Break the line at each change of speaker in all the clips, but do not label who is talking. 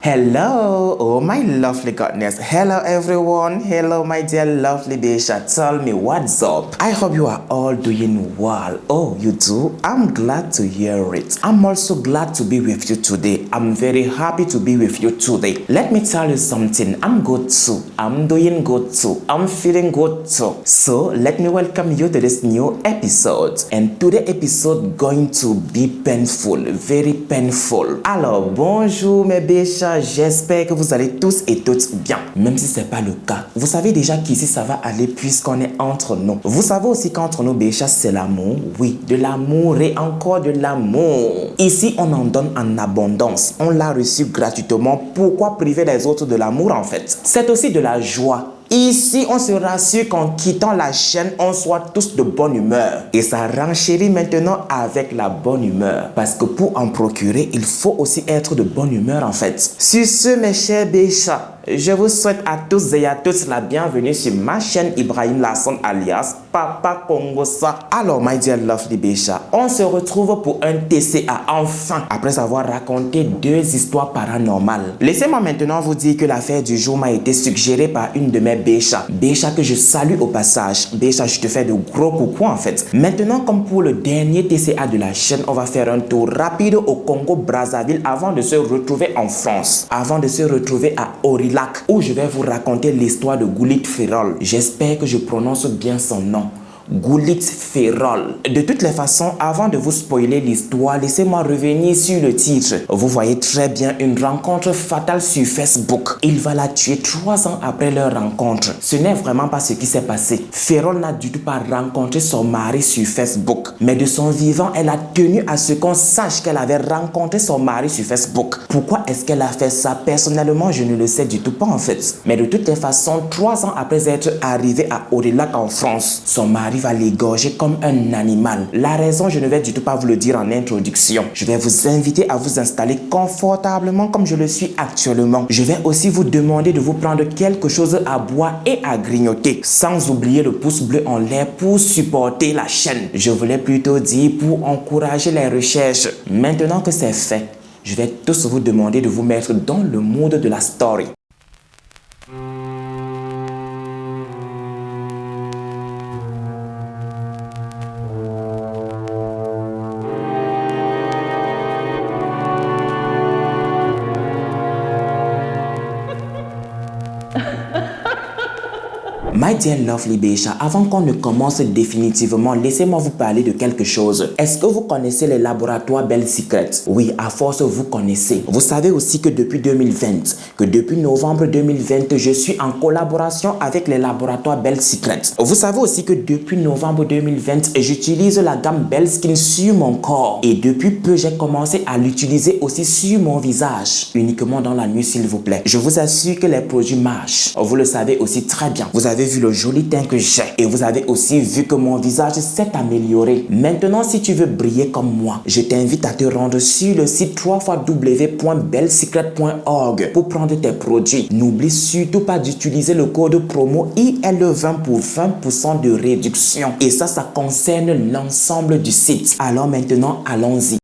Hello, oh my lovely goodness. Hello everyone. Hello my dear lovely Besha. Tell me what's up. I hope you are all doing well. Oh, you do? I'm glad to hear it. I'm also glad to be with you today. I'm very happy to be with you today. Let me tell you something. I'm good too. I'm doing good too. I'm feeling good too. So let me welcome you to this new episode. And today's episode going to be painful, very painful. Alors, bonjour mes Besha. J'espère que vous allez tous et toutes bien, même si ce n'est pas le cas. Vous savez déjà qu'ici ça va aller puisqu'on est entre nous. Vous savez aussi qu'entre nous, Bécha, c'est l'amour. Oui, de l'amour et encore de l'amour. Ici, on en donne en abondance. On l'a reçu gratuitement. Pourquoi priver les autres de l'amour en fait? C'est aussi de la joie. Ici, on se rassure qu'en quittant la chaîne, on soit tous de bonne humeur. Et ça renchérit maintenant avec la bonne humeur. Parce que pour en procurer, il faut aussi être de bonne humeur en fait. Sur ce, mes chers Bécha, je vous souhaite à tous et à toutes la bienvenue sur ma chaîne Ibrahim Lasson alias Papa Kongosa. Alors, my dear lovely Bécha, on se retrouve pour un TCA enfin, après avoir raconté 2 histoires paranormales. Laissez-moi maintenant vous dire que l'affaire du jour m'a été suggérée par une de mes Bécha. Bécha que je salue au passage. Bécha, je te fais de gros coucou en fait. Maintenant, comme pour le dernier TCA de la chaîne, on va faire un tour rapide au Congo-Brazzaville avant de se retrouver en France. Avant de se retrouver à Aurillac, où je vais vous raconter l'histoire de Goulit Ferrol. J'espère que je prononce bien son nom. Goulit Ferrol. De toutes les façons, avant de vous spoiler l'histoire, laissez-moi revenir sur le titre. Vous voyez très bien une rencontre fatale sur Facebook. Il va la tuer 3 ans après leur rencontre. Ce n'est vraiment pas ce qui s'est passé. Ferrol n'a du tout pas rencontré son mari sur Facebook. Mais de son vivant, elle a tenu à ce qu'on sache qu'elle avait rencontré son mari sur Facebook. Pourquoi est-ce qu'elle a fait ça? Personnellement, je ne le sais du tout pas en fait. Mais de toutes les façons, 3 ans après être arrivé à Aurillac en France, son mari va l'égorger comme un animal. La raison, je ne vais du tout pas vous le dire en introduction. Je vais vous inviter à vous installer confortablement comme je le suis actuellement. Je vais aussi vous demander de vous prendre quelque chose à boire et à grignoter. Sans oublier le pouce bleu en l'air pour supporter la chaîne. Je voulais plutôt dire pour encourager les recherches. Maintenant que c'est fait, je vais tous vous demander de vous mettre dans le mood de la story. My dear lovely Bécha, avant qu'on ne commence définitivement, laissez-moi vous parler de quelque chose. Est-ce que vous connaissez les laboratoires Bell Secret? Oui, à force vous connaissez. Vous savez aussi que depuis 2020, que depuis novembre 2020, je suis en collaboration avec les laboratoires Bell Secret. Vous savez aussi que depuis novembre 2020, j'utilise la gamme Bell Skin sur mon corps. Et depuis peu, j'ai commencé à l'utiliser aussi sur mon visage. Uniquement dans la nuit, s'il vous plaît. Je vous assure que les produits marchent. Vous le savez aussi très bien. Vous avez vu le joli teint que j'ai et vous avez aussi vu que mon visage s'est amélioré. Maintenant, si tu veux briller comme moi, je t'invite à te rendre sur le site www.bellsecret.org pour prendre tes produits. N'oublie surtout pas d'utiliser le code promo IL20 pour 20% de réduction. Et ça concerne l'ensemble du site. Alors maintenant, allons-y.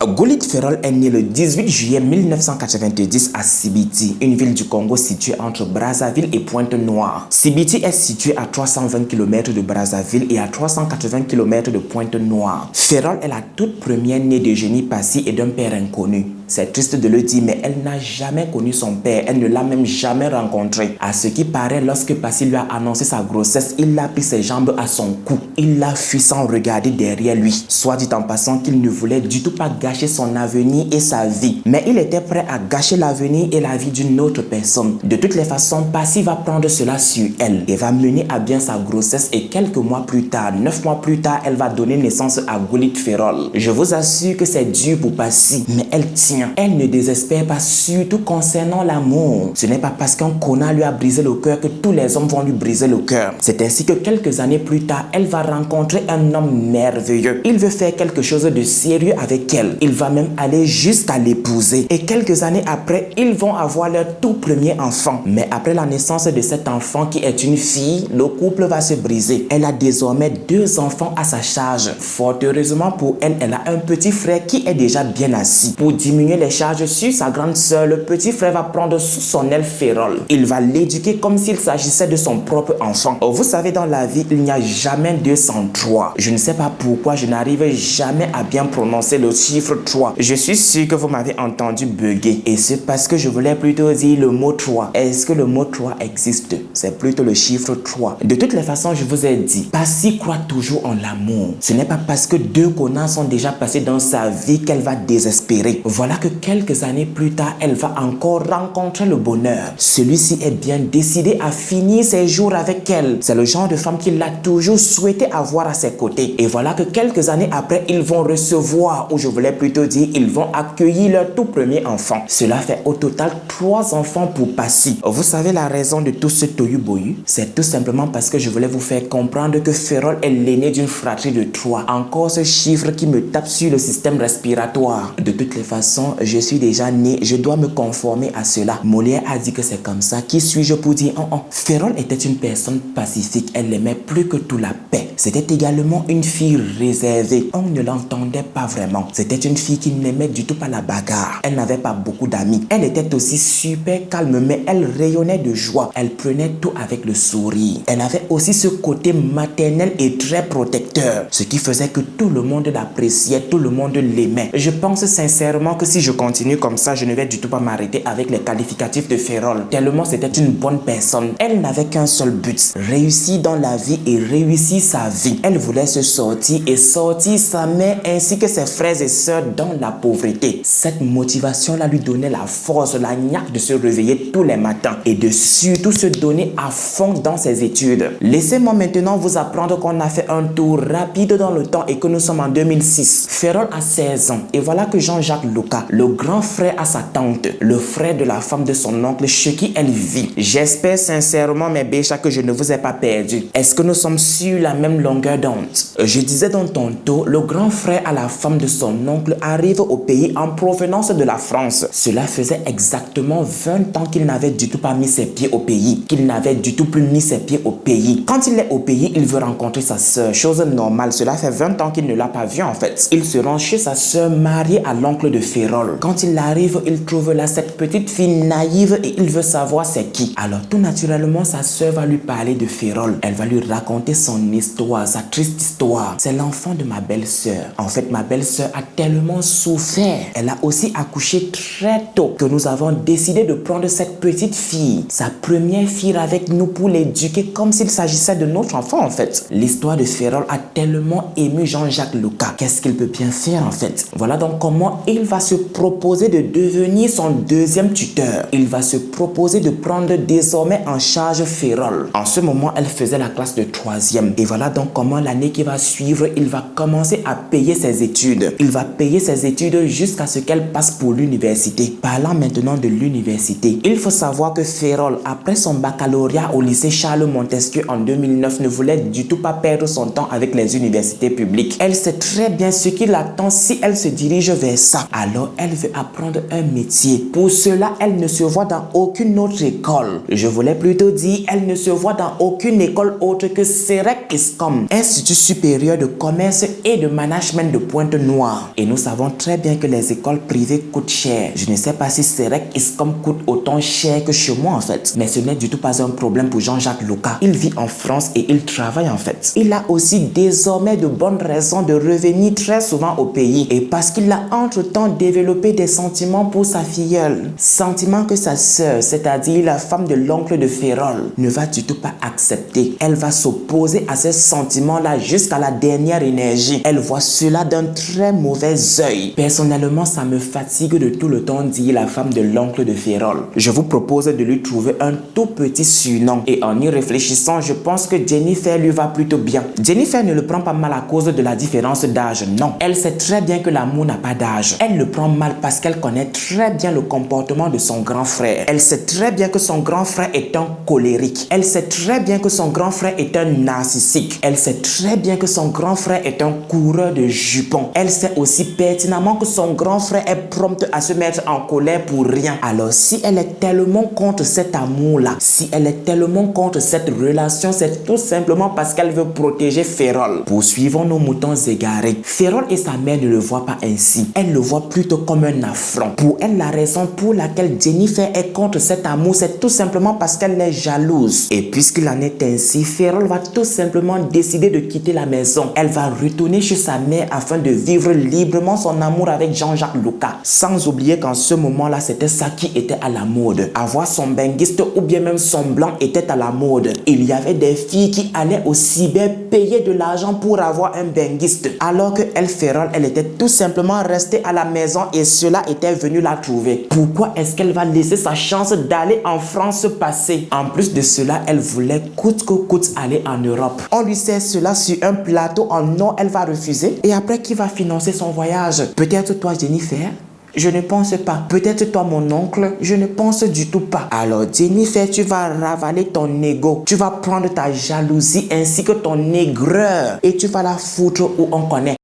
Goulit Ferrol est né le 18 juillet 1990 à Sibiti, une ville du Congo située entre Brazzaville et Pointe-Noire. Sibiti est située à 320 km de Brazzaville et à 380 km de Pointe-Noire. Ferrol est la toute première née de Génie Passy et d'un père inconnu. C'est triste de le dire, mais elle n'a jamais connu son père. Elle ne l'a même jamais rencontré. À ce qui paraît, lorsque Passy lui a annoncé sa grossesse, il a pris ses jambes à son cou. Il l'a fui sans regarder derrière lui. Soit dit en passant qu'il ne voulait du tout pas gâcher son avenir et sa vie. Mais il était prêt à gâcher l'avenir et la vie d'une autre personne. De toutes les façons, Passy va prendre cela sur elle et va mener à bien sa grossesse. Et quelques mois plus tard, 9 mois plus tard, elle va donner naissance à Goulit Ferrol. Je vous assure que c'est dur pour Passy, mais elle tient. rien. Elle ne désespère pas, surtout concernant l'amour. Ce n'est pas parce qu'un connard lui a brisé le cœur que tous les hommes vont lui briser le cœur. C'est ainsi que quelques années plus tard, elle va rencontrer un homme merveilleux. Il veut faire quelque chose de sérieux avec elle. Il va même aller jusqu'à l'épouser. Et quelques années après, ils vont avoir leur tout premier enfant. Mais après la naissance de cet enfant qui est une fille, le couple va se briser. Elle a désormais 2 enfants à sa charge. Fort heureusement pour elle, elle a un petit frère qui est déjà bien assis. Pour diminuer les charges sur sa grande sœur, le petit frère va prendre sous son aile Ferrol. Il va l'éduquer comme s'il s'agissait de son propre enfant. Vous savez, dans la vie, il n'y a jamais 2 sans 3. Je ne sais pas pourquoi je n'arrive jamais à bien prononcer le chiffre 3. Je suis sûr que vous m'avez entendu bugger. Et c'est parce que je voulais plutôt dire le mot 3. Est-ce que le mot 3 existe? C'est plutôt le chiffre 3. De toutes les façons, je vous ai dit, Passy croit toujours en l'amour. Ce n'est pas parce que 2 connards sont déjà passés dans sa vie qu'elle va désespérer. Voilà que quelques années plus tard, elle va encore rencontrer le bonheur. Celui-ci est bien décidé à finir ses jours avec elle. C'est le genre de femme qu'il a toujours souhaité avoir à ses côtés. Et voilà que quelques années après, ils vont recevoir, ou je voulais plutôt dire, ils vont accueillir leur tout premier enfant. Cela fait au total 3 enfants pour Passy. Vous savez la raison de tout ce tohu-bohu? C'est tout simplement parce que je voulais vous faire comprendre que Ferrol est l'aîné d'une fratrie de 3. Encore ce chiffre qui me tape sur le système respiratoire. De toutes les façons, je suis déjà né, je dois me conformer à cela. Molière a dit que c'est comme ça. Qui suis-je pour dire oh? Ferrol était une personne pacifique. Elle aimait plus que tout la paix. C'était également une fille réservée. On ne l'entendait pas vraiment. C'était une fille qui n'aimait du tout pas la bagarre. Elle n'avait pas beaucoup d'amis. Elle était aussi super calme, mais elle rayonnait de joie. Elle prenait tout avec le sourire. Elle avait aussi ce côté maternel et très protecteur, ce qui faisait que tout le monde l'appréciait, tout le monde l'aimait. Je pense sincèrement que si je continue comme ça, je ne vais du tout pas m'arrêter avec les qualificatifs de Ferrol, tellement c'était une bonne personne. Elle n'avait qu'un seul but, réussir dans la vie et réussir sa vie. Elle voulait se sortir et sortir sa mère ainsi que ses frères et sœurs dans la pauvreté. Cette motivation-là lui donnait la force, la niaque de se réveiller tous les matins et de surtout se donner à fond dans ses études. Laissez-moi maintenant vous apprendre qu'on a fait un tour rapide dans le temps et que nous sommes en 2006. Ferrol a 16 ans et voilà que Jean-Jacques Lucas, le grand frère à sa tante, le frère de la femme de son oncle chez qui elle vit. J'espère sincèrement mes béchas que je ne vous ai pas perdu. Est-ce que nous sommes sur la même longueur d'onde? Je disais donc tantôt, le grand frère à la femme de son oncle arrive au pays en provenance de la France. Cela faisait exactement 20 ans qu'il n'avait du tout pas mis ses pieds au pays, qu'il n'avait du tout plus mis ses pieds au pays. Quand il est au pays, il veut rencontrer sa sœur, chose normale. Cela fait 20 ans qu'il ne l'a pas vue en fait. Il se rend chez sa sœur mariée à l'oncle de Ferrol. Quand il arrive, il trouve là cette petite fille naïve et il veut savoir c'est qui. Alors tout naturellement, sa sœur va lui parler de Ferrol. Elle va lui raconter son histoire, sa triste histoire. C'est l'enfant de ma belle-sœur. En fait, ma belle-sœur a tellement souffert. Elle a aussi accouché très tôt que nous avons décidé de prendre cette petite fille, sa première fille avec nous pour l'éduquer comme s'il s'agissait de notre enfant en fait. L'histoire de Ferrol a tellement ému Jean-Jacques Lucas. Qu'est-ce qu'il peut bien faire en fait? Voilà donc comment il va se proposer de devenir son deuxième tuteur. Il va se proposer de prendre désormais en charge Ferrol. En ce moment, elle faisait la classe de 3e. Et voilà donc comment l'année qui va suivre, il va commencer à payer ses études. Il va payer ses études jusqu'à ce qu'elle passe pour l'université. Parlant maintenant de l'université, il faut savoir que Ferrol, après son baccalauréat au lycée Charles Montesquieu en 2009, ne voulait du tout pas perdre son temps avec les universités publiques. Elle sait très bien ce qui l'attend si elle se dirige vers ça. Alors, elle veut apprendre un métier. Pour cela, elle ne se voit dans aucune autre école. Je voulais plutôt dire, elle ne se voit dans aucune école autre que CEREC ISCOM, Institut supérieur de commerce et de management de Pointe-Noire. Et nous savons très bien que les écoles privées coûtent cher. Je ne sais pas si CEREC ISCOM coûte autant cher que chez moi en fait. Mais ce n'est du tout pas un problème pour Jean-Jacques Lucas. Il vit en France et il travaille en fait. Il a aussi désormais de bonnes raisons de revenir très souvent au pays. Et parce qu'il a entre-temps développé des sentiments pour sa filleule. Sentiments que sa sœur, c'est-à-dire la femme de l'oncle de Ferrol, ne va du tout pas accepter. Elle va s'opposer à ces sentiments-là jusqu'à la dernière énergie. Elle voit cela d'un très mauvais œil. Personnellement, ça me fatigue de tout le temps dire la femme de l'oncle de Ferrol. Je vous propose de lui trouver un tout petit surnom. Et en y réfléchissant, je pense que Jennifer lui va plutôt bien. Jennifer ne le prend pas mal à cause de la différence d'âge, non. Elle sait très bien que l'amour n'a pas d'âge. Elle le prend grand mal parce qu'elle connaît très bien le comportement de son grand frère. Elle sait très bien que son grand frère est un colérique. Elle sait très bien que son grand frère est un narcissique. Elle sait très bien que son grand frère est un coureur de jupons. Elle sait aussi pertinemment que son grand frère est prompt à se mettre en colère pour rien. Alors si elle est tellement contre cet amour-là, si elle est tellement contre cette relation, c'est tout simplement parce qu'elle veut protéger Ferrol. Poursuivons nos moutons égarés. Ferrol et sa mère ne le voient pas ainsi. Elle le voit plutôt comme un affront. Pour elle, la raison pour laquelle Jennifer est contre cet amour, c'est tout simplement parce qu'elle est jalouse. Et puisqu'il en est ainsi, Ferrol va tout simplement décider de quitter la maison. Elle va retourner chez sa mère afin de vivre librement son amour avec Jean-Jacques Lucas. Sans oublier qu'en ce moment-là, c'était ça qui était à la mode. Avoir son benguiste ou bien même son blanc était à la mode. Il y avait des filles qui allaient au cyber payer de l'argent pour avoir un benguiste. Alors que elle, Ferrol, elle était tout simplement restée à la maison et cela était venu la trouver. Pourquoi est-ce qu'elle va laisser sa chance d'aller en France passer? En plus de cela, elle voulait coûte que coûte aller en Europe. On lui sert cela sur un plateau en non, elle va refuser. Et après, qui va financer son voyage? Peut-être toi, Jennifer? Je ne pense pas. Peut-être toi, mon oncle? Je ne pense du tout pas. Alors, Jennifer, tu vas ravaler ton ego. Tu vas prendre ta jalousie ainsi que ton aigreur et tu vas la foutre où on connaît.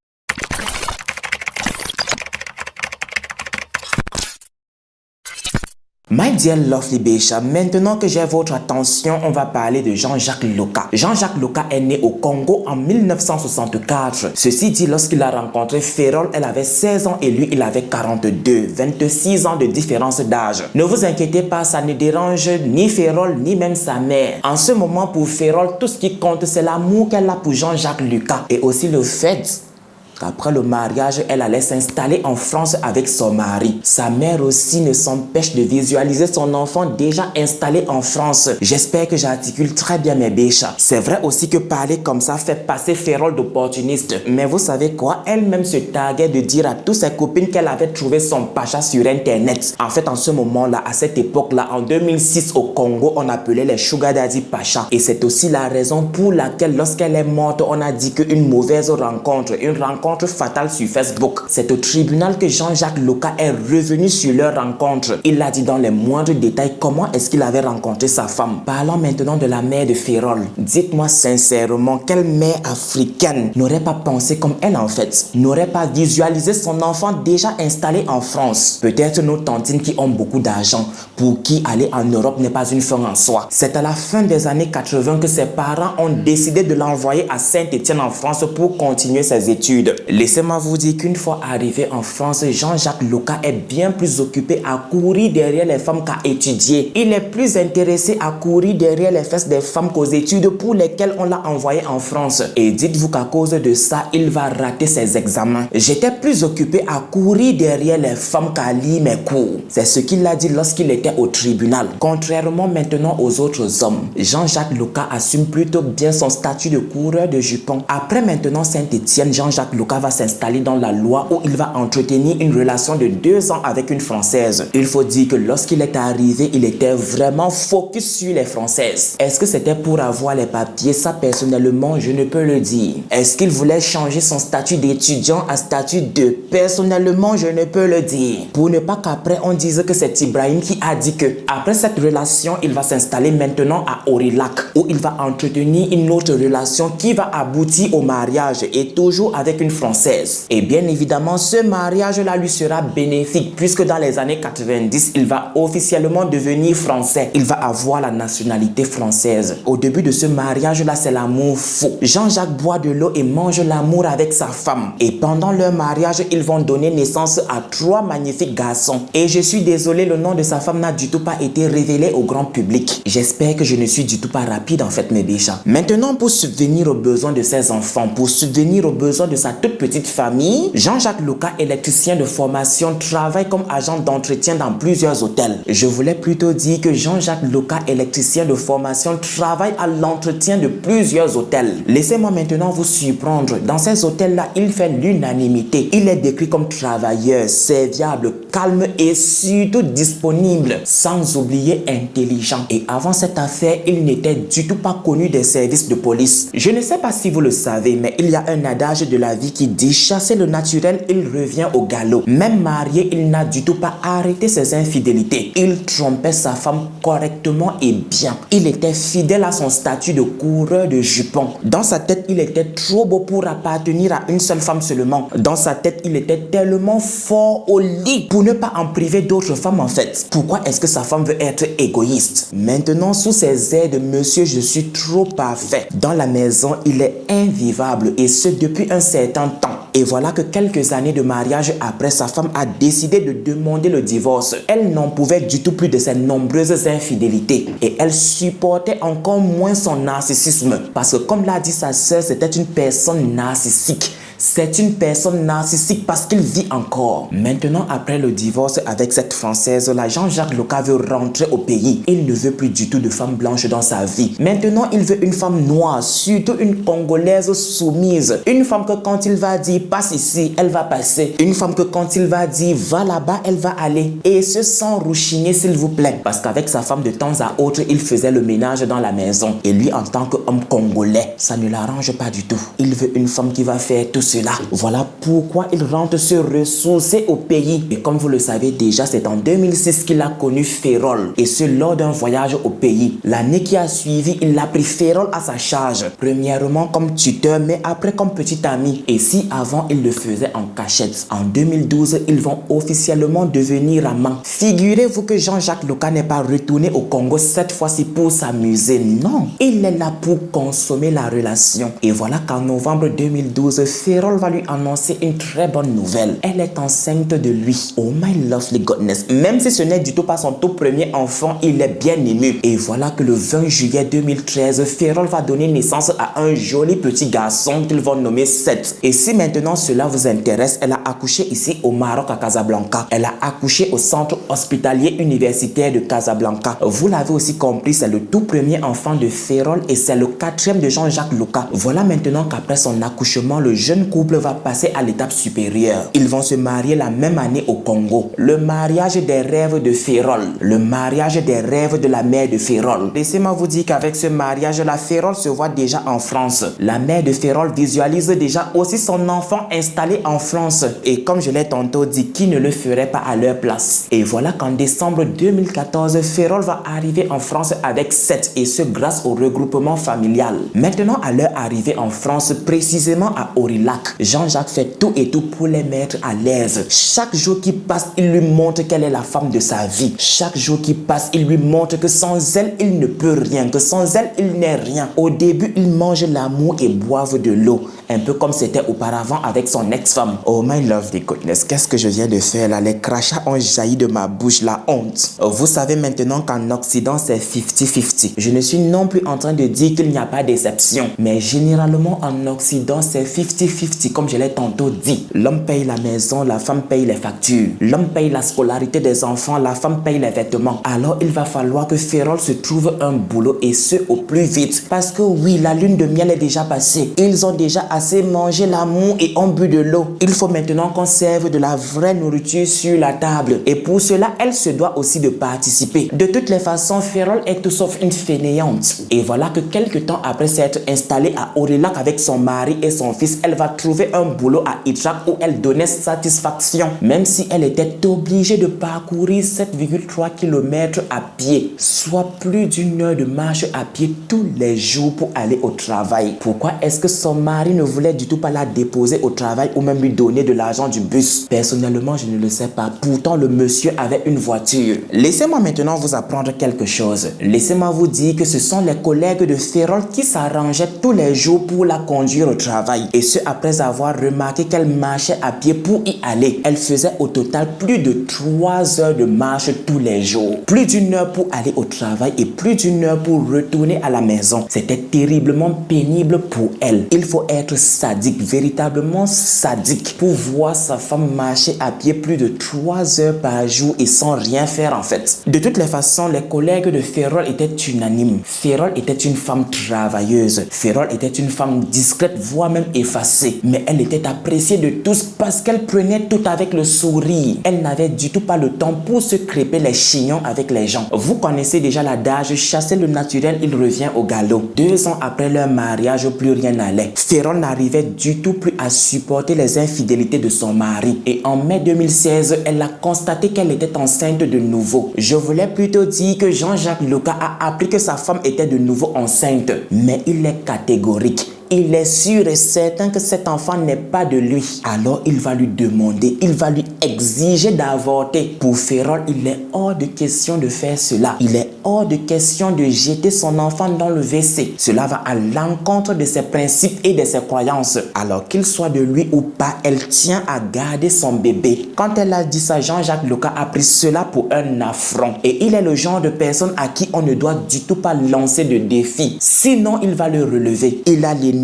My dear lovely Bécha, maintenant que j'ai votre attention, on va parler de Jean-Jacques Lucas. Jean-Jacques Lucas est né au Congo en 1964. Ceci dit, lorsqu'il a rencontré Ferrol, elle avait 16 ans et lui, il avait 42, 26 ans de différence d'âge. Ne vous inquiétez pas, ça ne dérange ni Ferrol ni même sa mère. En ce moment, pour Ferrol, tout ce qui compte, c'est l'amour qu'elle a pour Jean-Jacques Lucas et aussi le fait qu'après le mariage, elle allait s'installer en France avec son mari. Sa mère aussi ne s'empêche de visualiser son enfant déjà installé en France. J'espère que j'articule très bien mes béchas. C'est vrai aussi que parler comme ça fait passer Ferrol d'opportuniste. Mais vous savez quoi? Elle-même se targuait de dire à toutes ses copines qu'elle avait trouvé son pacha sur Internet. En fait, en ce moment-là, à cette époque-là, en 2006 au Congo, on appelait les Sugar Daddy Pacha. Et c'est aussi la raison pour laquelle, lorsqu'elle est morte, on a dit qu'une mauvaise rencontre, une rencontre fatale sur Facebook. C'est au tribunal que Jean-Jacques Lucas est revenu sur leur rencontre. Il a dit dans les moindres détails comment est-ce qu'il avait rencontré sa femme. Parlons maintenant de la mère de Ferrol. Dites-moi sincèrement, quelle mère africaine n'aurait pas pensé comme elle en fait? N'aurait pas visualisé son enfant déjà installé en France? Peut-être nos tantines qui ont beaucoup d'argent, pour qui aller en Europe n'est pas une fin en soi. C'est à la fin des années 80 que ses parents ont décidé de l'envoyer à Saint-Étienne en France pour continuer ses études. Laissez-moi vous dire qu'une fois arrivé en France, Jean-Jacques Lucas est bien plus occupé à courir derrière les femmes qu'à étudier. Il est plus intéressé à courir derrière les fesses des femmes qu'aux études pour lesquelles on l'a envoyé en France. Et dites-vous qu'à cause de ça, il va rater ses examens. J'étais plus occupé à courir derrière les femmes qu'à lire mes cours. C'est ce qu'il a dit lorsqu'il était au tribunal. Contrairement maintenant aux autres hommes, Jean-Jacques Lucas assume plutôt bien son statut de coureur de jupons. Après maintenant Saint-Étienne, Jean-Jacques Lucas va s'installer dans la loi où il va entretenir une relation de 2 ans avec une Française. Il faut dire que lorsqu'il est arrivé, il était vraiment focus sur les Françaises. Est-ce que c'était pour avoir les papiers? Ça, personnellement, je ne peux le dire. Est-ce qu'il voulait changer son statut d'étudiant à statut de? Personnellement, je ne peux le dire. Pour ne pas qu'après on dise que c'est Ibrahim qui a dit que après cette relation, il va s'installer maintenant à Aurillac où il va entretenir une autre relation qui va aboutir au mariage et toujours avec une Française. Et bien évidemment, ce mariage-là lui sera bénéfique puisque dans les années 90, il va officiellement devenir français. Il va avoir la nationalité française. Au début de ce mariage-là, c'est l'amour fou. Jean-Jacques boit de l'eau et mange l'amour avec sa femme. Et pendant leur mariage, ils vont donner naissance à 3 magnifiques garçons. Et je suis désolé, le nom de sa femme n'a du tout pas été révélé au grand public. J'espère que je ne suis du tout pas rapide en fait, mes béchas. Maintenant, pour subvenir aux besoins de ses enfants, pour subvenir aux besoins de sa toute petite famille, Jean-Jacques Lucas, électricien de formation, travaille comme agent d'entretien dans plusieurs hôtels. Je voulais plutôt dire que Jean-Jacques Lucas, électricien de formation, travaille à l'entretien de plusieurs hôtels. Laissez-moi maintenant vous surprendre. Dans ces hôtels-là, il fait l'unanimité. Il est décrit comme travailleur, serviable, calme et surtout disponible, sans oublier intelligent. Et avant cette affaire, il n'était du tout pas connu des services de police. Je ne sais pas si vous le savez, mais il y a un adage de la vie qui dit chasser le naturel, il revient au galop. Même marié, il n'a du tout pas arrêté ses infidélités. Il trompait sa femme correctement et bien. Il était fidèle à son statut de coureur de jupons. Dans sa tête, il était trop beau pour appartenir à une seule femme seulement. Dans sa tête, il était tellement fort au lit pour ne pas en priver d'autres femmes en fait. Pourquoi est-ce que sa femme veut être égoïste? Maintenant, sous ses airs de monsieur, je suis trop parfait. Dans la maison, il est invivable et ce depuis un certain temps. Et voilà que quelques années de mariage après, sa femme a décidé de demander le divorce. Elle n'en pouvait du tout plus de ses nombreuses infidélités. Et elle supportait encore moins son narcissisme. Parce que comme l'a dit sa sœur, c'était une personne narcissique. C'est une personne narcissique parce qu'il vit encore. Maintenant, après le divorce avec cette Française-là, Jean-Jacques Loca veut rentrer au pays. Il ne veut plus du tout de femme blanche dans sa vie. Maintenant, il veut une femme noire, surtout une Congolaise soumise. Une femme que quand il va dire passe ici, elle va passer. Une femme que quand il va dire va là-bas, elle va aller. Et ce sans rouchiner, s'il vous plaît. Parce qu'avec sa femme, de temps à autre, il faisait le ménage dans la maison. Et lui, en tant qu'homme congolais, ça ne l'arrange pas du tout. Il veut une femme qui va faire tout cela. Voilà pourquoi il rentre se ressourcer au pays. Et comme vous le savez déjà, c'est en 2006 qu'il a connu Ferrol. Et ce lors d'un voyage au pays. L'année qui a suivi, il a pris Ferrol à sa charge. Premièrement comme tuteur, mais après comme petit ami. Et si avant il le faisait en cachette. En 2012, ils vont officiellement devenir amants. Figurez-vous que Jean-Jacques Loca n'est pas retourné au Congo cette fois-ci pour s'amuser. Non, il est là pour consommer la relation. Et voilà qu'en novembre 2012, Ferrol va lui annoncer une très bonne nouvelle. Elle est enceinte de lui. Oh my lovely goodness. Même si ce n'est du tout pas son tout premier enfant, il est bien ému. Et voilà que le 20 juillet 2013, Ferrol va donner naissance à un joli petit garçon qu'ils vont nommer Seth. Et si maintenant cela vous intéresse, elle a accouché ici au Maroc à Casablanca. Elle a accouché au centre hospitalier universitaire de Casablanca. Vous l'avez aussi compris, c'est le tout premier enfant de Ferrol et c'est le 4e de Jean-Jacques Loca. Voilà maintenant qu'après son accouchement, le jeune couple va passer à l'étape supérieure. Ils vont se marier la même année au Congo. Le mariage des rêves de Ferrol. Le mariage des rêves de la mère de Ferrol. Laissez-moi vous dire qu'avec ce mariage, la Ferrol se voit déjà en France. La mère de Ferrol visualise déjà aussi son enfant installé en France. Et comme je l'ai tantôt dit, qui ne le ferait pas à leur place? Et voilà qu'en décembre 2014, Ferrol va arriver en France avec Seth et ce grâce au regroupement familial. Maintenant, à leur arrivée en France, précisément à Aurillac, Jean-Jacques fait tout et tout pour les mettre à l'aise. Chaque jour qui passe, il lui montre qu'elle est la femme de sa vie. Chaque jour qui passe, il lui montre que sans elle, il ne peut rien, que sans elle, il n'est rien. Au début, ils mangent l'amour et boivent de l'eau. Un peu comme c'était auparavant avec son ex-femme. Oh my lovely goodness, qu'est-ce que je viens de faire là? Les crachats ont jailli de ma bouche, la honte. Vous savez maintenant qu'en Occident, c'est 50-50. Je ne suis non plus en train de dire qu'il n'y a pas d'exception. Mais généralement, en Occident, c'est 50-50, comme je l'ai tantôt dit. L'homme paye la maison, la femme paye les factures. L'homme paye la scolarité des enfants, la femme paye les vêtements. Alors, il va falloir que Ferrol se trouve un boulot et ce au plus vite. Parce que oui, la lune de miel est déjà passée. Ils ont déjà assez mangé l'amour et ont bu de l'eau. Il faut maintenant qu'on serve de la vraie nourriture sur la table. Et pour cela, elle se doit aussi de participer. De toutes les façons, Ferrol est tout sauf une fainéante. Et voilà que quelques temps après s'être installée à Aurillac avec son mari et son fils, elle va trouver un boulot à Itrak où elle donnait satisfaction. Même si elle était obligée de parcourir 7,3 km à pied, soit plus d'une heure de marche à pied tous les jours pour aller au travail. Pourquoi est-ce que son mari ne voulait du tout pas la déposer au travail ou même lui donner de l'argent du bus? Personnellement, je ne le sais pas. Pourtant, le monsieur avait une voiture. Laissez-moi maintenant vous apprendre quelque chose. Laissez-moi vous dire que ce sont les collègues de Ferrol qui s'arrangeaient tous les jours pour la conduire au travail. Et ce, après avoir remarqué qu'elle marchait à pied pour y aller. Elle faisait au total plus de 3 heures de marche tous les jours. Plus d'une heure pour aller au travail et plus d'une heure pour retourner à la maison. C'était terriblement pénible pour elle. Il faut être sadique, véritablement sadique, pour voir sa femme marcher à pied plus de 3 heures par jour et sans rien faire en fait. De toutes les façons, les collègues de Ferrol étaient unanimes. Ferrol était une femme travailleuse. Ferrol était une femme discrète, voire même effacée. Mais elle était appréciée de tous parce qu'elle prenait tout avec le sourire. Elle n'avait du tout pas le temps pour se crêper les chignons avec les gens. Vous connaissez déjà l'adage, chasser le naturel, il revient au galop. 2 ans après leur mariage, plus rien n'allait. Ferrol n'arrivait du tout plus à supporter les infidélités de son mari. Et en mai 2016, elle a constaté qu'elle était enceinte de nouveau. Je voulais plutôt dire que Jean-Jacques Loca a appris que sa femme était de nouveau enceinte. Mais il est catégorique. Il est sûr et certain que cet enfant n'est pas de lui. Alors il va lui demander, il va lui exiger d'avorter. Pour Ferrol, il est hors de question de faire cela. Il est hors de question de jeter son enfant dans le WC. Cela va à l'encontre de ses principes et de ses croyances. Alors qu'il soit de lui ou pas, elle tient à garder son bébé. Quand elle a dit ça, Jean-Jacques Loca a pris cela pour un affront. Et il est le genre de personne à qui on ne doit du tout pas lancer de défi. Sinon, il va le relever. Il a l'énergie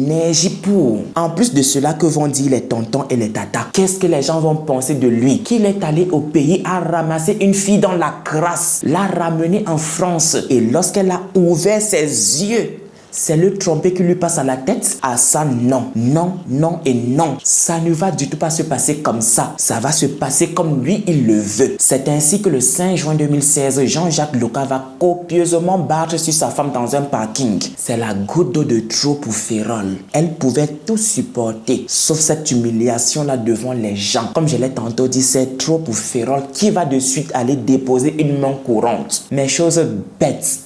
pour. En plus de cela, que vont dire les tontons et les tatas? Qu'est-ce que les gens vont penser de lui? Qu'il est allé au pays à ramasser une fille dans la crasse, l'a ramenée en France. Et lorsqu'elle a ouvert ses yeux, c'est le trompé qui lui passe à la tête? Ah ça non, non, non et non. Ça ne va du tout pas se passer comme ça. Ça va se passer comme lui il le veut. C'est ainsi que le 5 juin 2016, Jean-Jacques Loca va copieusement battre sur sa femme dans un parking. C'est la goutte d'eau de trop pour Ferrol. Elle pouvait tout supporter, sauf cette humiliation là devant les gens. Comme je l'ai tantôt dit, c'est trop pour Ferrol qui va de suite aller déposer une main courante. Mais chose bête,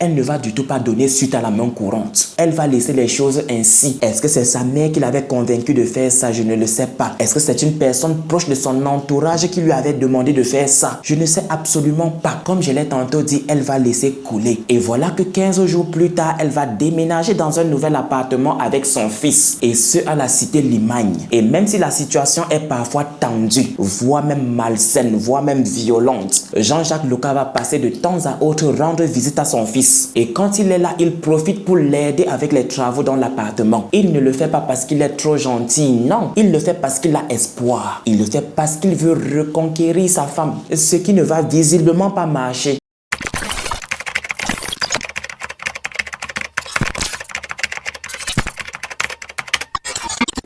elle ne va du tout pas donner suite à la main courante. Elle va laisser les choses ainsi. Est-ce que c'est sa mère qui l'avait convaincu de faire ça? Je ne le sais pas. Est-ce que c'est une personne proche de son entourage qui lui avait demandé de faire ça? Je ne sais absolument pas. Comme je l'ai tantôt dit, elle va laisser couler. Et voilà que 15 jours plus tard, elle va déménager dans un nouvel appartement avec son fils. Et ce, à la cité Limagne. Et même si la situation est parfois tendue, voire même malsaine, voire même violente, Jean-Jacques Loca va passer de temps à autre rendre visite à son fils. Et quand il est là, il profite pour l'aider avec les travaux dans l'appartement. Il ne le fait pas parce qu'il est trop gentil, non. Il le fait parce qu'il a espoir. Il le fait parce qu'il veut reconquérir sa femme, ce qui ne va visiblement pas marcher.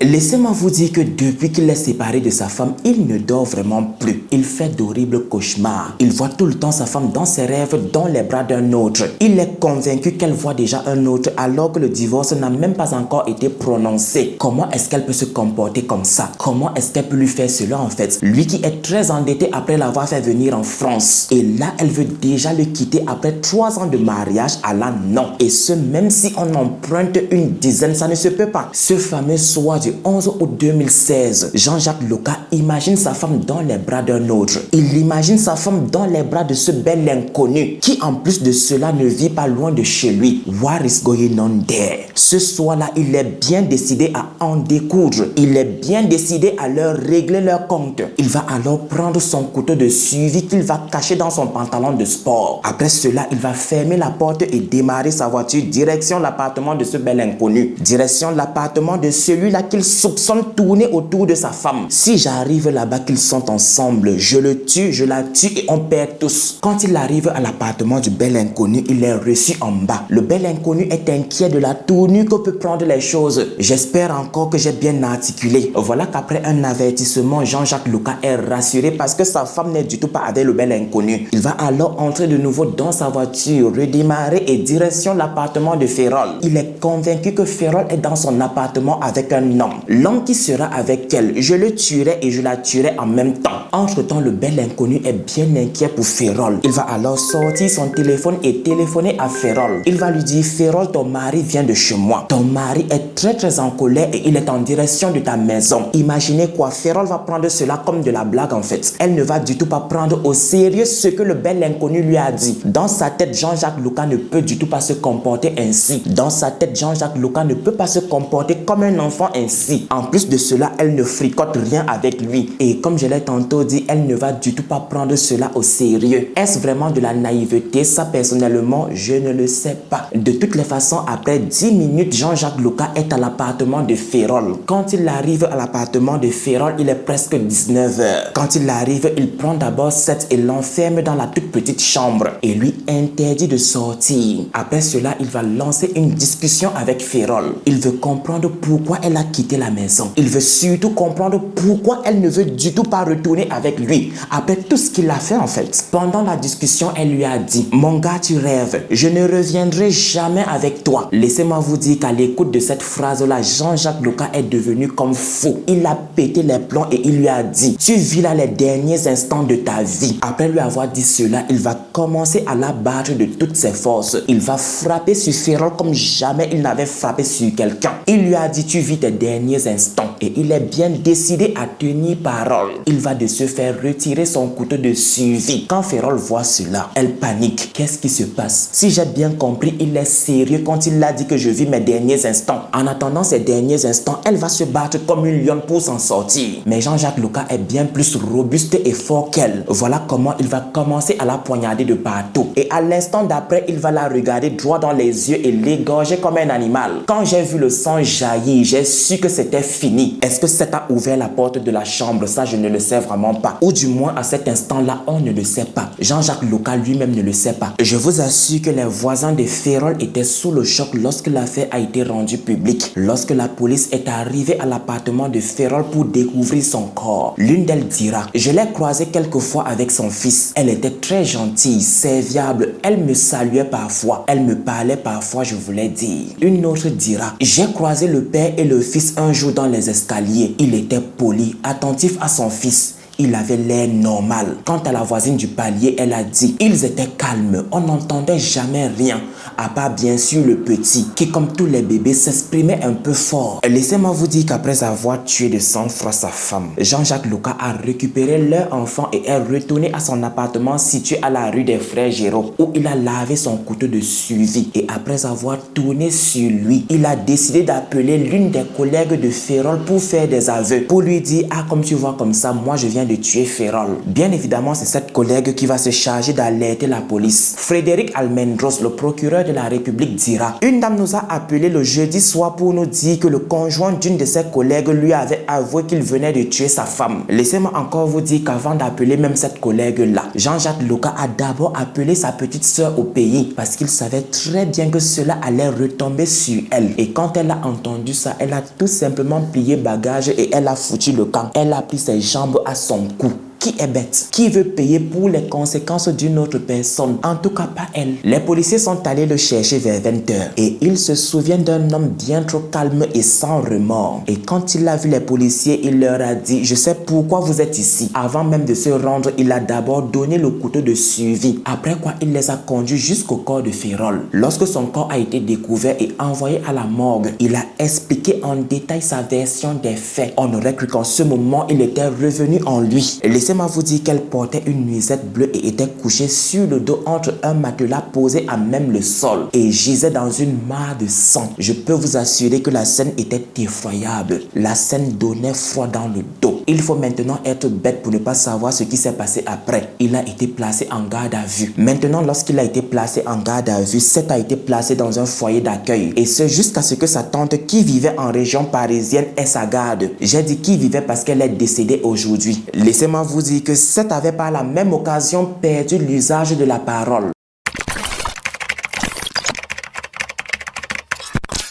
Laissez-moi vous dire que depuis qu'il est séparé de sa femme, il ne dort vraiment plus. Il fait d'horribles cauchemars. Il voit tout le temps sa femme dans ses rêves, dans les bras d'un autre. Il est convaincu qu'elle voit déjà un autre alors que le divorce n'a même pas encore été prononcé. Comment est-ce qu'elle peut se comporter comme ça? Comment est-ce qu'elle peut lui faire cela en fait? Lui qui est très endetté après l'avoir fait venir en France. Et là, elle veut déjà le quitter après 3 ans de mariage. À la non. Et ce, même si on emprunte une dizaine, ça ne se peut pas. Ce fameux soir du 11 août 2016, Jean-Jacques Loca imagine sa femme dans les bras d'un autre. Il imagine sa femme dans les bras de ce bel inconnu qui en plus de cela ne vit pas loin de chez lui. What is going on there? Ce soir-là, il est bien décidé à en découdre. Il est bien décidé à leur régler leur compte. Il va alors prendre son couteau de suivi qu'il va cacher dans son pantalon de sport. Après cela, il va fermer la porte et démarrer sa voiture direction l'appartement de ce bel inconnu. Direction l'appartement de celui-là qu'il soupçonne tourner autour de sa femme. Si j'arrive là-bas qu'ils sont ensemble, je le tue, je la tue et on perd tous. Quand il arrive à l'appartement du bel inconnu, il est reçu en bas. Le bel inconnu est inquiet de la tournure que peut prendre les choses. J'espère encore que j'ai bien articulé. Voilà qu'après un avertissement, Jean-Jacques Loca est rassuré parce que sa femme n'est du tout pas avec le bel inconnu. Il va alors entrer de nouveau dans sa voiture, redémarrer et direction l'appartement de Ferrol. Il est convaincu que Ferrol est dans son appartement avec un homme. L'homme qui sera avec elle, je le tuerai et je la tuerai en même temps. Entre-temps, le bel inconnu est bien inquiet pour Ferrol. Il va alors sortir son téléphone et téléphoner à Ferrol. Il va lui dire: Ferrol, ton mari vient de chez moi. Ton mari est très en colère et il est en direction de ta maison. Imaginez quoi, Ferrol va prendre cela comme de la blague en fait. Elle ne va du tout pas prendre au sérieux ce que le bel inconnu lui a dit. Dans sa tête, Jean-Jacques Loca ne peut du tout pas se comporter ainsi. Dans sa tête, Jean-Jacques Loca ne peut pas se comporter comme un enfant ainsi. ici. En plus de cela, elle ne fricote rien avec lui. Et comme je l'ai tantôt dit, elle ne va du tout pas prendre cela au sérieux. Est-ce vraiment de la naïveté? Ça, personnellement, je ne le sais pas. De toutes les façons, après 10 minutes, Jean-Jacques Loca est à l'appartement de Ferrol. Quand il arrive à l'appartement de Ferrol, il est presque 19 h. Quand il arrive, il prend d'abord Seth et l'enferme dans la toute petite chambre et lui interdit de sortir. Après cela, il va lancer une discussion avec Ferrol. Il veut comprendre pourquoi elle a quitté la maison. Il veut surtout comprendre pourquoi elle ne veut du tout pas retourner avec lui après tout ce qu'il a fait en fait. Pendant la discussion, elle lui a dit: mon gars, tu rêves, je ne reviendrai jamais avec toi. Laissez-moi vous dire qu'à l'écoute de cette phrase-là, Jean-Jacques Loca est devenu comme fou. Il a pété les plombs et il lui a dit: tu vis là les derniers instants de ta vie. Après lui avoir dit cela, il va commencer à la battre de toutes ses forces. Il va frapper sur Ferrol comme jamais il n'avait frappé sur quelqu'un. Il lui a dit: tu vis tes derniers instants. Et il est bien décidé à tenir parole. Il va de se faire retirer son couteau de survie. Quand Ferrol voit cela, elle panique. Qu'est-ce qui se passe? Si j'ai bien compris, il est sérieux quand il a dit que je vis mes derniers instants. En attendant ces derniers instants, elle va se battre comme une lionne pour s'en sortir. Mais Jean-Jacques Loca est bien plus robuste et fort qu'elle. Voilà comment il va commencer à la poignarder de partout. Et à l'instant d'après, il va la regarder droit dans les yeux et l'égorger comme un animal. Quand j'ai vu le sang jaillir, j'ai su que c'était fini. Est-ce que Seth a ouvert la porte de la chambre? Ça, je ne le sais vraiment pas. Ou du moins, à cet instant-là, on ne le sait pas. Jean-Jacques Loca lui-même ne le sait pas. Je vous assure que les voisins de Ferrol étaient sous le choc lorsque l'affaire a été rendue publique. Lorsque la police est arrivée à l'appartement de Ferrol pour découvrir son corps, l'une d'elles dira: je l'ai croisée quelques fois avec son fils. Elle était très gentille, serviable. Elle me saluait parfois. Elle me parlait parfois, je voulais dire. Une autre dira: j'ai croisé le père et le fils un jour dans les escaliers. Il était poli, attentif à son fils. Il avait l'air normal. Quant à la voisine du palier, elle a dit: ils étaient calmes, on n'entendait jamais rien, à part bien sûr le petit, qui comme tous les bébés s'exprimait un peu fort. Laissez-moi vous dire qu'après avoir tué de sang-froid sa femme, Jean-Jacques Loca a récupéré leur enfant et est retourné à son appartement situé à la rue des Frères Géraud, où il a lavé son couteau de suivi. Et après avoir tourné sur lui, il a décidé d'appeler l'une des collègues de Ferrol pour faire des aveux, pour lui dire: ah, comme tu vois comme ça, moi je viens de tuer Ferrol. Bien évidemment, c'est cette collègue qui va se charger d'alerter la police. Frédéric Almendros, le procureur de la République, dira: une dame nous a appelé le jeudi soir pour nous dire que le conjoint d'une de ses collègues lui avait avoué qu'il venait de tuer sa femme. Laissez-moi encore vous dire qu'avant d'appeler même cette collègue-là, Jean-Jacques Loca a d'abord appelé sa petite sœur au pays parce qu'il savait très bien que cela allait retomber sur elle. Et quand elle a entendu ça, elle a tout simplement plié bagage et elle a foutu le camp. Elle a pris ses jambes à son cou. Qui est bête? Qui veut payer pour les conséquences d'une autre personne? En tout cas, pas elle. Les policiers sont allés le chercher vers 20 h et ils se souviennent d'un homme bien trop calme et sans remords. Et quand il a vu les policiers, il leur a dit: je sais pourquoi vous êtes ici. Avant même de se rendre, il a d'abord donné le couteau de suivi. Après quoi, il les a conduits jusqu'au corps de Ferrol. Lorsque son corps a été découvert et envoyé à la morgue, il a expliqué en détail sa version des faits. On aurait cru qu'en ce moment, il était revenu en lui. Laissez-moi vous dire qu'elle portait une nuisette bleue et était couchée sur le dos entre un matelas posé à même le sol et gisait dans une mare de sang. Je peux vous assurer que la scène était effroyable. La scène donnait froid dans le dos. Il faut maintenant être bête pour ne pas savoir ce qui s'est passé après. Il a été placé en garde à vue. Maintenant, lorsqu'il a été placé en garde à vue, Seth a été placé dans un foyer d'accueil. Et ce jusqu'à ce que sa tante qui vivait en région parisienne ait sa garde. J'ai dit qui vivait parce qu'elle est décédée aujourd'hui. Laissez-moi vous dire que Seth avait par la même occasion perdu l'usage de la parole.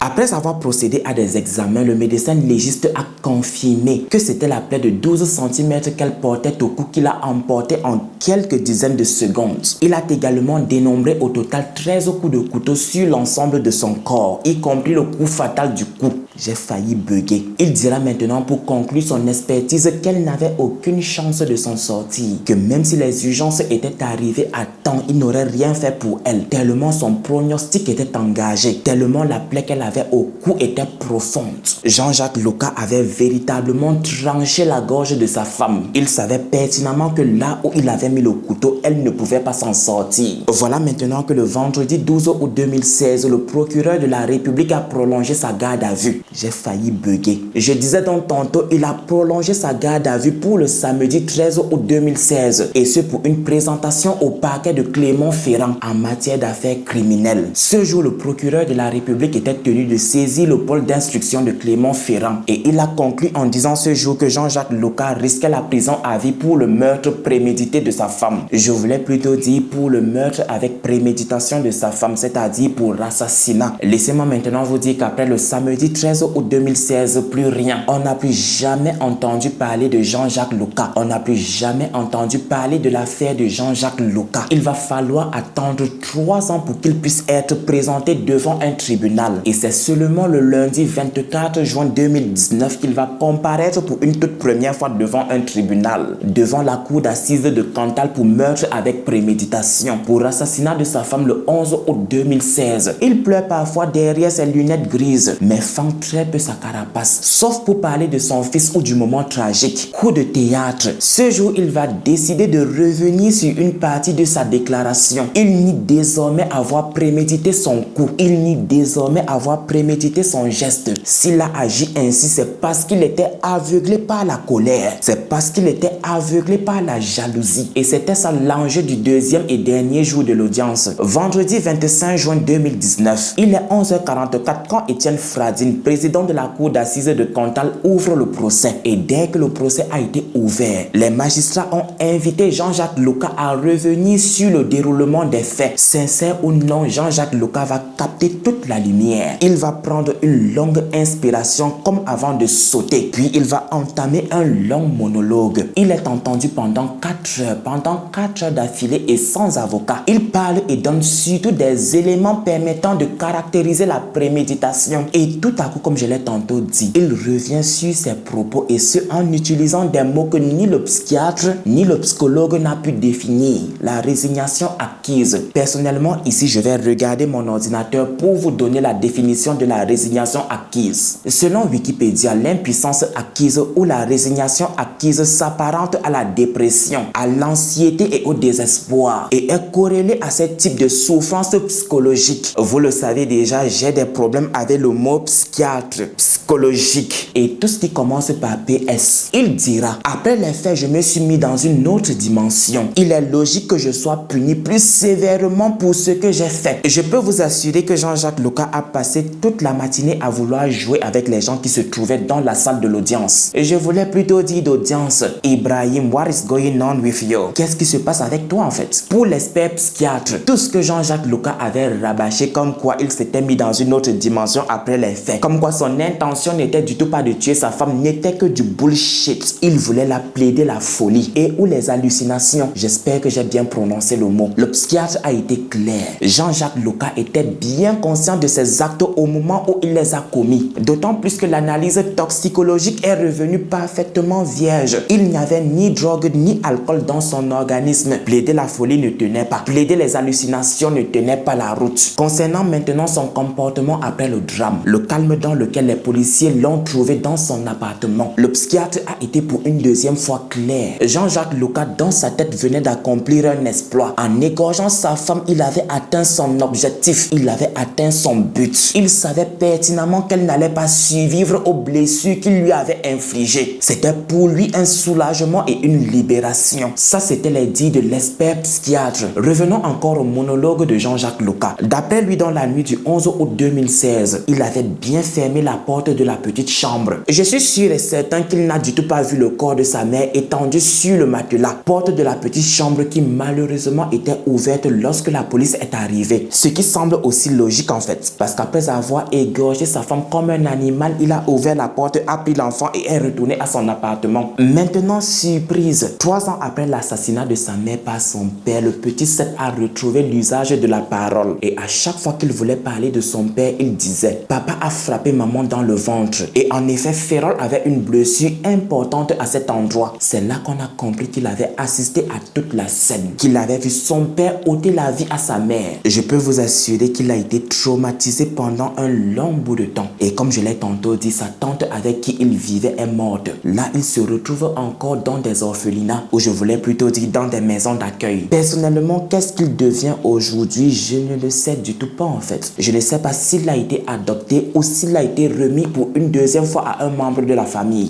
Après avoir procédé à des examens, le médecin légiste a confirmé que c'était la plaie de 12 cm qu'elle portait au cou qu'il a emporté en quelques dizaines de secondes. Il a également dénombré au total 13 coups de couteau sur l'ensemble de son corps, y compris le coup fatal du cou. J'ai failli bugger. Il dira maintenant pour conclure son expertise qu'elle n'avait aucune chance de s'en sortir. Que même si les urgences étaient arrivées à temps, il n'aurait rien fait pour elle. Tellement son pronostic était engagé. Tellement la plaie qu'elle avait au cou était profonde. Jean-Jacques Loca avait véritablement tranché la gorge de sa femme. Il savait pertinemment que là où il avait mis le couteau, elle ne pouvait pas s'en sortir. Voilà maintenant que le vendredi 12 août 2016, le procureur de la République a prolongé sa garde à vue. J'ai failli bugger. Je disais donc tantôt, il a prolongé sa garde à vue pour le samedi 13 août 2016 et ce pour une présentation au parquet de Clermont-Ferrand en matière d'affaires criminelles. Ce jour, le procureur de la République était tenu de saisir le pôle d'instruction de Clermont-Ferrand et il a conclu en disant ce jour que Jean-Jacques Loca risquait la prison à vie pour le meurtre prémédité de sa femme. Je voulais plutôt dire pour le meurtre avec préméditation de sa femme, c'est-à-dire pour l'assassinat. Laissez-moi maintenant vous dire qu'après le samedi 13 août 2016, plus rien. On n'a plus jamais entendu parler de Jean-Jacques Loca. On n'a plus jamais entendu parler de l'affaire de Jean-Jacques Loca. Il va falloir attendre 3 ans pour qu'il puisse être présenté devant un tribunal. Et c'est seulement le lundi 24 juin 2019 qu'il va comparaître pour une toute première fois devant un tribunal, devant la cour d'assises de Cantal pour meurtre avec préméditation, pour assassinat de sa femme le 11 août 2016. Il pleure parfois derrière ses lunettes grises, mais fend très peu sa carapace, sauf pour parler de son fils ou du moment tragique. Coup de théâtre. Ce jour, il va décider de revenir sur une partie de sa déclaration. Il nie désormais avoir prémédité son coup. Il nie désormais avoir prémédité son geste. S'il a agi ainsi, c'est parce qu'il était aveuglé par la colère. C'est parce qu'il était aveuglé par la jalousie. Et c'était ça l'enjeu du deuxième et dernier jour de l'audience. Vendredi 25 juin 2019, il est 11h44 quand Étienne Fradine, président de la cour d'assises de Cantal, ouvre le procès. Et dès que le procès a été ouvert, les magistrats ont invité Jean-Jacques Loca à revenir sur le déroulement des faits. Sincère ou non, Jean-Jacques Loca va capter toute la lumière. Il va prendre une longue inspiration comme avant de sauter. Puis il va entamer un long monologue. Il est entendu pendant 4 heures. Pendant 4 heures d'affilée et sans avocat. Il parle et donne surtout des éléments permettant de caractériser la préméditation. Et tout à coup, comme je l'ai tantôt dit, il revient sur ses propos et ce en utilisant des mots que ni le psychiatre ni le psychologue n'a pu définir. La résignation acquise. Personnellement, ici, je vais regarder mon ordinateur pour vous donner la définition de la résignation acquise. Selon Wikipédia, l'impuissance acquise ou la résignation acquise s'apparente à la dépression, à l'anxiété et au désespoir et est corrélée à ce type de souffrance psychologique. Vous le savez déjà, j'ai des problèmes avec le mot psychiatre, psychologique et tout ce qui commence par PS. Il dira, après les faits, je me suis mis dans une autre dimension. Il est logique que je sois puni plus sévèrement pour ce que j'ai fait. Je peux vous assurer que Jean-Jacques Loca a passé toute la matinée à vouloir jouer avec les gens qui se trouvaient dans la salle de l'audience. Et je voulais plutôt dire d'audience, Ibrahim, what is going on with you? Qu'est-ce qui se passe avec toi en fait? Pour l'expert psychiatre, tout ce que Jean-Jacques Loca avait rabâché comme quoi il s'était mis dans une autre dimension après les faits, comme quoi son intention n'était du tout pas de tuer sa femme, n'était que du bullshit. Il voulait la plaider la folie et ou les hallucinations. J'espère que j'ai bien prononcé le mot. Le psychiatre a été clair. Jean-Jacques Loca était bien conscient de ses actes au moment où il les a commis. D'autant plus que l'analyse toxicologique est revenue parfaitement vierge. Il n'y avait ni drogue ni alcool dans son organisme. Plaider la folie ne tenait pas. Plaider les hallucinations ne tenait pas la route. Concernant maintenant son comportement après le drame, le calme dans lequel les policiers l'ont trouvé dans son appartement, le psychiatre a été pour une deuxième fois clair. Jean-Jacques Loca, dans sa tête, venait d'accomplir un exploit. En égorgeant sa femme, il avait atteint son objectif. Il avait atteint son but. Il savait pertinemment qu'elle n'allait pas survivre aux blessures qu'il lui avait infligées. C'était pour lui un soulagement et une libération. Ça, c'était les dires de l'expert psychiatre. Revenons encore au monologue de Jean-Jacques Loca. D'après lui, dans la nuit du 11 août 2016, il avait bien fermé la porte de la petite chambre. Je suis sûr et certain qu'il n'a du tout pas vu le corps de sa mère étendu sur le matelas. Porte de la petite chambre qui malheureusement était ouverte lorsque la police est arrivée. Ce qui semble aussi logique en fait, parce qu'après avoir égorgé sa femme comme un animal, il a ouvert la porte, a pris l'enfant et est retourné à son appartement. Maintenant, surprise, 3 ans après l'assassinat de sa mère par son père, le petit Seth a retrouvé l'usage de la parole. Et à chaque fois qu'il voulait parler de son père, il disait « Papa a frappé maman dans le ventre ». Et en effet, Ferrol avait une blessure importante à cet endroit. C'est là qu'on a compris qu'il avait assisté à toute la scène, qu'il avait vu son père ôter la vie à sa mère. Je peux vous assurer qu'il a été traumatisé pendant un long bout de temps. Et comme je l'ai tantôt dit, sa tante avec qui il vivait est morte. Là, il se retrouve encore dans des orphelinats, ou je voulais plutôt dire dans des maisons d'accueil. Personnellement, qu'est-ce qu'il devient aujourd'hui? Je ne le sais du tout pas en fait. Je ne sais pas s'il a été adopté ou s'il lorsqu'il a été remis pour une deuxième fois à un membre de la famille.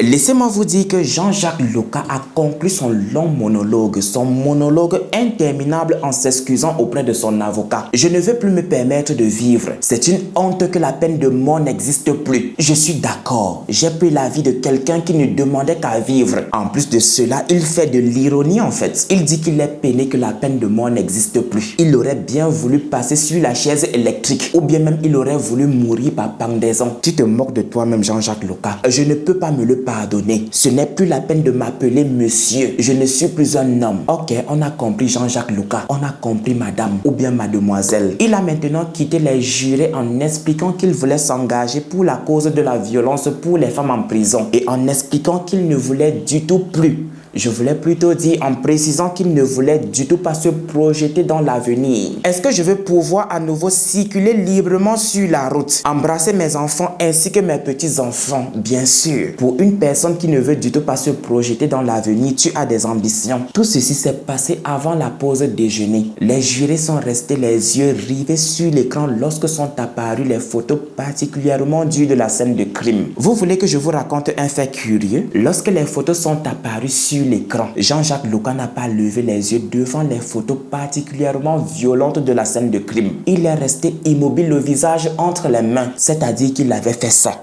Laissez-moi vous dire que Jean-Jacques Loka a conclu son long monologue, son monologue interminable en s'excusant auprès de son avocat. Je ne veux plus me permettre de vivre. C'est une honte que la peine de mort n'existe plus. Je suis d'accord. J'ai pris la vie de quelqu'un qui ne demandait qu'à vivre. En plus de cela, il fait de l'ironie en fait. Il dit qu'il est peiné que la peine de mort n'existe plus. Il aurait bien voulu passer sur la chaise électrique ou bien même il aurait voulu mourir par pendaison. Tu te moques de toi-même, Jean-Jacques Loka. Je ne peux pas me le pardonner. Ce n'est plus la peine de m'appeler monsieur. Je ne suis plus un homme. Ok, on a compris Jean-Jacques Loka. On a compris madame ou bien mademoiselle. Il a maintenant quitté les jurés en expliquant qu'il voulait s'engager pour la cause de la violence pour les femmes en prison et en expliquant qu'il ne voulait du tout plus. Je voulais plutôt dire en précisant qu'il ne voulait du tout pas se projeter dans l'avenir. Est-ce que je veux pouvoir à nouveau circuler librement sur la route, embrasser mes enfants ainsi que mes petits-enfants? Bien sûr. Pour une personne qui ne veut du tout pas se projeter dans l'avenir, tu as des ambitions. Tout ceci s'est passé avant la pause déjeuner. Les jurés sont restés les yeux rivés sur l'écran lorsque sont apparues les photos particulièrement dures de la scène de crime. Vous voulez que je vous raconte un fait curieux? Lorsque les photos sont apparues sur l'écran, Jean-Jacques Loka n'a pas levé les yeux devant les photos particulièrement violentes de la scène de crime. Il est resté immobile, le visage entre les mains, c'est-à-dire qu'il avait fait ça.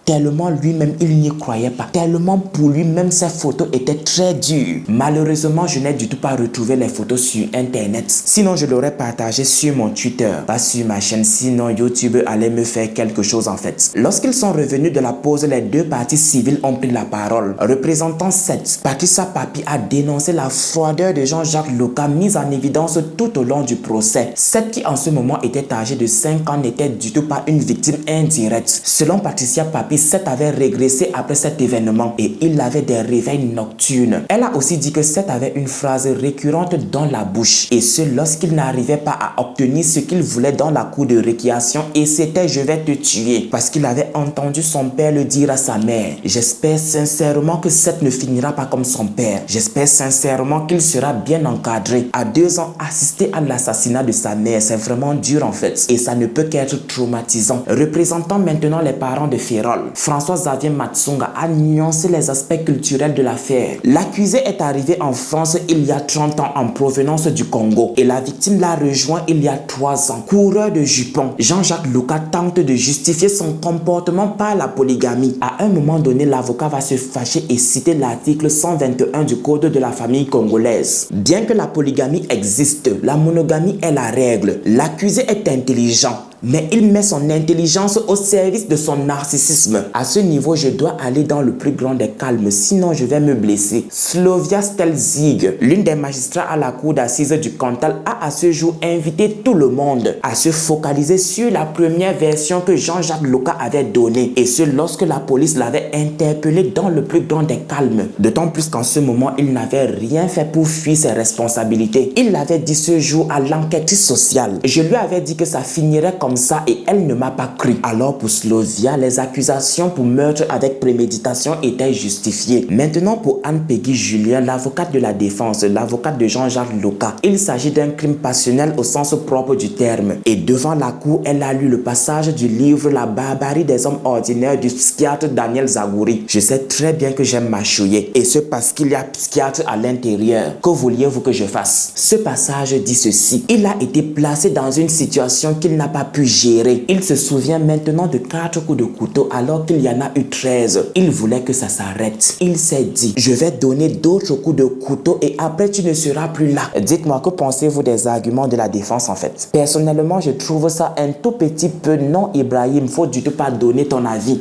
Tellement lui-même, il n'y croyait pas. Tellement pour lui-même, ces photos étaient très dures. Malheureusement, je n'ai du tout pas retrouvé les photos sur Internet. Sinon, je l'aurais partagé sur mon Twitter, pas sur ma chaîne. Sinon, YouTube allait me faire quelque chose en fait. Lorsqu'ils sont revenus de la pause, les deux parties civiles ont pris la parole. Représentant Seth, Patricia Papi a dénoncé la froideur de Jean-Jacques Loka mise en évidence tout au long du procès. Seth, qui en ce moment était âgé de 5 ans, n'était du tout pas une victime indirecte. Selon Patricia Papi, Seth avait régressé après cet événement et il avait des réveils nocturnes. Elle a aussi dit que Seth avait une phrase récurrente dans la bouche et ce lorsqu'il n'arrivait pas à obtenir ce qu'il voulait dans la cour de récréation et c'était « je vais te tuer » parce qu'il avait entendu son père le dire à sa mère. J'espère sincèrement que Seth ne finira pas comme son père. J'espère sincèrement qu'il sera bien encadré. À 2 ans, assister à l'assassinat de sa mère, c'est vraiment dur en fait et ça ne peut qu'être traumatisant. Représentant maintenant les parents de Ferrol, François-Xavier Matsunga a nuancé les aspects culturels de l'affaire. L'accusé est arrivé en France il y a 30 ans en provenance du Congo et la victime l'a rejoint il y a 3 ans. Coureur de jupons, Jean-Jacques Loka tente de justifier son comportement par la polygamie. À un moment donné, l'avocat va se fâcher et citer l'article 121 du Code de la famille congolaise. Bien que la polygamie existe, la monogamie est la règle. L'accusé est intelligent, mais il met son intelligence au service de son narcissisme. À ce niveau, je dois aller dans le plus grand des calmes, sinon je vais me blesser. Slovia Stelzig, l'une des magistrats à la cour d'assises du Cantal, a à ce jour invité tout le monde à se focaliser sur la première version que Jean-Jacques Loka avait donnée, et ce lorsque la police l'avait interpellé dans le plus grand des calmes. D'autant plus qu'en ce moment, il n'avait rien fait pour fuir ses responsabilités. Il l'avait dit ce jour à l'enquêtrice sociale. Je lui avais dit que ça finirait comme ça et elle ne m'a pas cru. Alors pour Slovia, les accusations pour meurtre avec préméditation étaient justifiées. Maintenant pour Anne-Peggy Julien, l'avocate de la défense, l'avocate de Jean-Jacques Loka, il s'agit d'un crime passionnel au sens propre du terme. Et devant la cour, elle a lu le passage du livre La barbarie des hommes ordinaires du psychiatre Daniel Zagouri. Je sais très bien que j'aime mâchouiller et ce parce qu'il y a psychiatre à l'intérieur. Que vouliez-vous que je fasse? Ce passage dit ceci: il a été placé dans une situation qu'il n'a pas pu gérer. Il se souvient maintenant de 4 coups de couteau alors qu'il y en a eu 13. Il voulait que ça s'arrête. Il s'est dit, je vais donner d'autres coups de couteau et après tu ne seras plus là. Dites-moi, que pensez-vous des arguments de la défense en fait? Personnellement, je trouve ça un tout petit peu non Ibrahim. Faut du tout pas donner ton avis.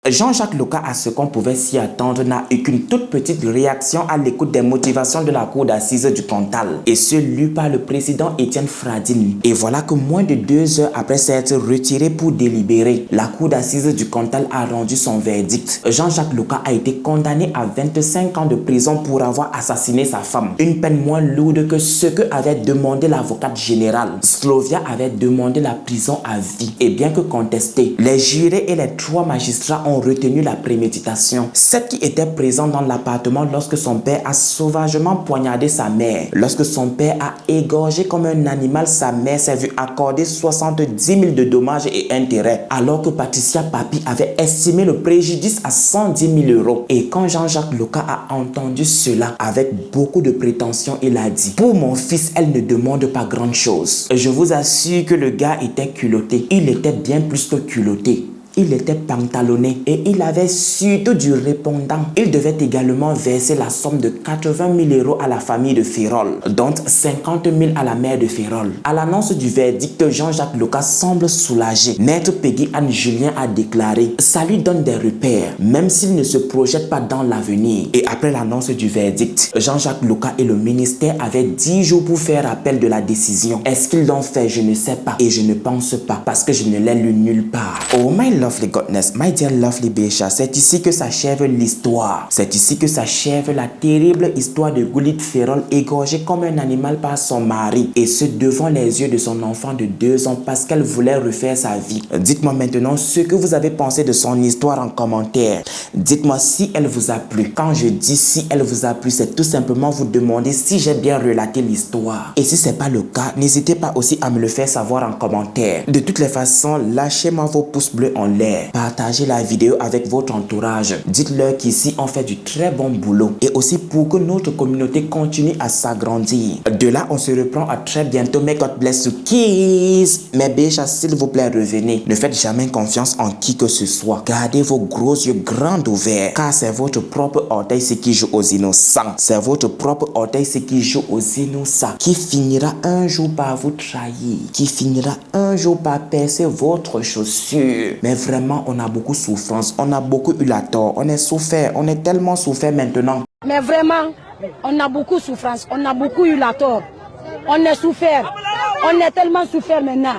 Jean-Jacques Loka, à ce qu'on pouvait s'y attendre, n'a eu qu'une toute petite réaction à l'écoute des motivations de la cour d'assises du Cantal, et ce lu par le président Étienne Fradine. Et voilà que moins de 2 heures après s'être retiré pour délibérer, la cour d'assises du Cantal a rendu son verdict. Jean-Jacques Loka a été condamné à 25 ans de prison pour avoir assassiné sa femme, une peine moins lourde que ce que avait demandé l'avocate générale. Slovia avait demandé la prison à vie, et bien que contestée, les jurés et les 3 magistrats ont ont retenu la préméditation. Celle qui était présente dans l'appartement lorsque son père a sauvagement poignardé sa mère. Lorsque son père a égorgé comme un animal sa mère, s'est vue accorder 70 000 de dommages et intérêts, alors que Patricia Papi avait estimé le préjudice à 110 000 euros. Et quand Jean-Jacques Loca a entendu cela avec beaucoup de prétention, il a dit: pour mon fils, elle ne demande pas grand chose. Je vous assure que le gars était culotté. Il était bien plus que culotté. Il était pantalonné et il avait surtout du répondant. Il devait également verser la somme de 80 000 euros à la famille de Ferrol, dont 50 000 à la mère de Ferrol. À l'annonce du verdict, Jean-Jacques Loca semble soulagé. Maître Peggy Anne Julien a déclaré: ça lui donne des repères, même s'il ne se projette pas dans l'avenir. Et après l'annonce du verdict, Jean-Jacques Loca et le ministère avaient 10 jours pour faire appel de la décision. Est-ce qu'ils l'ont fait? Je ne sais pas et je ne pense pas parce que je ne l'ai lu nulle part. Oh my lovely godness, my dear lovely Bécha, c'est ici que s'achève l'histoire. C'est ici que s'achève la terrible histoire de Goulit Ferrol égorgé comme un animal par son mari, et ce devant les yeux de son enfant de 2 ans parce qu'elle voulait refaire sa vie. Dites-moi maintenant ce que vous avez pensé de son histoire en commentaire. Dites-moi si elle vous a plu. Quand je dis si elle vous a plu, c'est tout simplement vous demander si j'ai bien relaté l'histoire. Et si c'est pas le cas, n'hésitez pas aussi à me le faire savoir en commentaire. De toutes les façons, lâchez-moi vos pouces bleus en l'air. Partagez la vidéo avec votre entourage. Dites-leur qu'ici on fait du très bon boulot. Et aussi pour que notre communauté continue à s'agrandir. De là, on se reprend à très bientôt. May God bless you, kiss. Mais Bécha, s'il vous plaît, revenez. Ne faites jamais confiance en qui que ce soit. Gardez vos gros yeux grands ouverts. Car c'est votre propre orteil ce qui joue aux innocents. C'est votre propre orteil ce qui joue aux innocents. Qui finira un jour par vous trahir. Qui finira un jour par percer votre chaussure. Mais vraiment, on a beaucoup souffrance. On a beaucoup eu la tort. On est souffert. On est tellement souffert maintenant.
Mais vraiment, on a beaucoup souffrance. On a beaucoup eu la tort. On est souffert. On est tellement souffert maintenant.